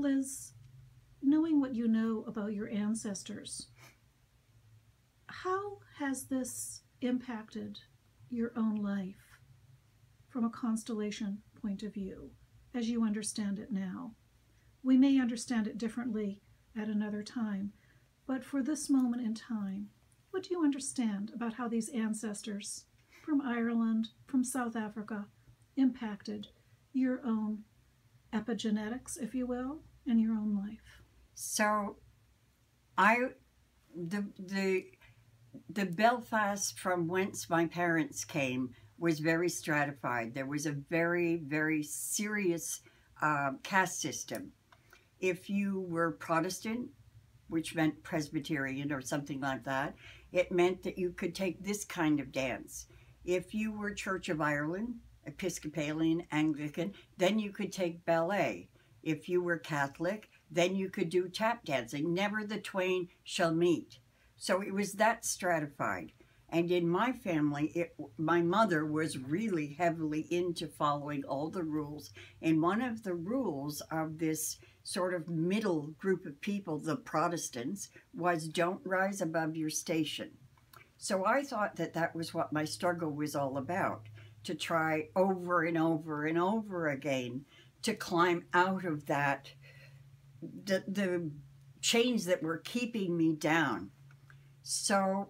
Liz, knowing what you know about your ancestors, how has this impacted your own life from a constellation point of view, as you understand it now? We may understand it differently at another time, but for this moment in time, what do you understand about how these ancestors from Ireland, from South Africa, impacted your own epigenetics, if you will, and your own life? So, the Belfast from whence my parents came was very stratified. There was a very, very serious caste system. If you were Protestant, which meant Presbyterian or something like that, it meant that you could take this kind of dance. If you were Church of Ireland, Episcopalian, Anglican, then you could take ballet. If you were Catholic, then you could do tap dancing. Never the twain shall meet. So it was that stratified. And in my family, my mother was really heavily into following all the rules. And one of the rules of this sort of middle group of people, the Protestants, was don't rise above your station. So I thought that that was what my struggle was all about, to try over and over and over again to climb out of that, the chains that were keeping me down. So,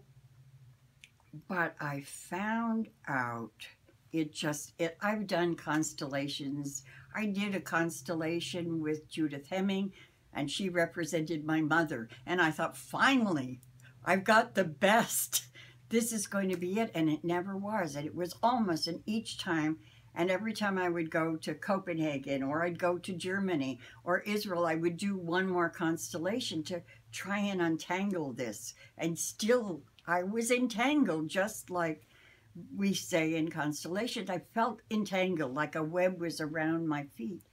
but I found out I've done constellations. I did a constellation with Judith Hemming, and she represented my mother. And I thought, finally, I've got the best. This is going to be it. And it never was. And it was almost in each time. And every time I would go to Copenhagen, or I'd go to Germany or Israel, I would do one more constellation to try and untangle this. And still, I was entangled, just like we say in constellations. I felt entangled, like a web was around my feet.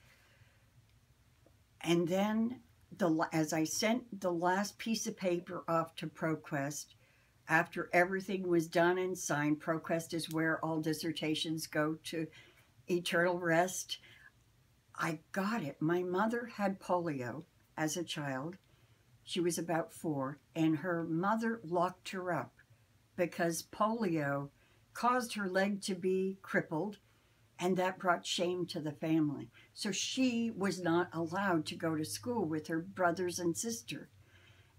And then, as I sent the last piece of paper off to ProQuest, after everything was done and signed, ProQuest is where all dissertations go to eternal rest, I got it. My mother had polio as a child. She was about 4, and her mother locked her up because polio caused her leg to be crippled, and that brought shame to the family. So she was not allowed to go to school with her brothers and sister.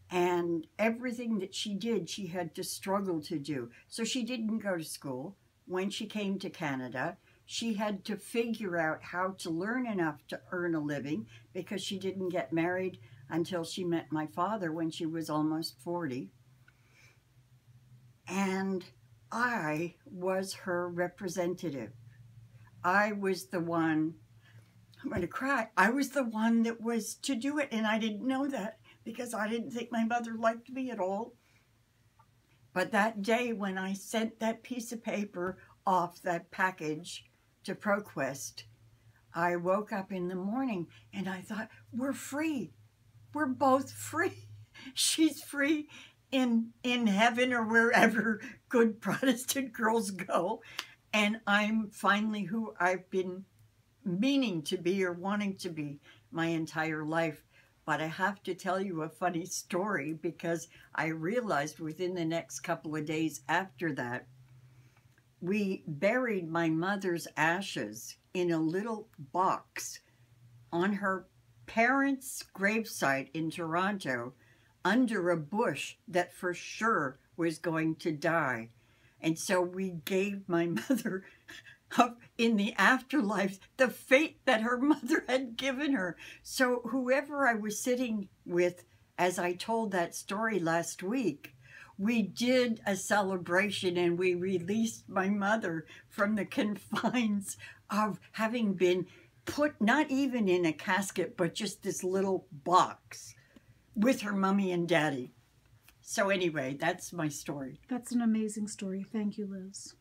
And everything that she did, she had to struggle to do. So she didn't go to school. When she came to Canada, she had to figure out how to learn enough to earn a living, because she didn't get married until she met my father when she was almost 40. And I was her representative. I was the one, I'm going to cry, I was the one that was to do it, and I didn't know that because I didn't think my mother liked me at all. But that day when I sent that piece of paper off, that package, to ProQuest, I woke up in the morning and I thought, we're free. We're both free. She's free in heaven or wherever good Protestant girls go. And I'm finally who I've been meaning to be or wanting to be my entire life. But I have to tell you a funny story, because I realized within the next couple of days after that, we buried my mother's ashes in a little box on her parents' gravesite in Toronto under a bush that for sure was going to die. And so we gave my mother up in the afterlife the fate that her mother had given her. So whoever I was sitting with as I told that story last week, we did a celebration and we released my mother from the confines of having been put not even in a casket, but just this little box with her mommy and daddy. So anyway, that's my story. That's an amazing story. Thank you, Liz.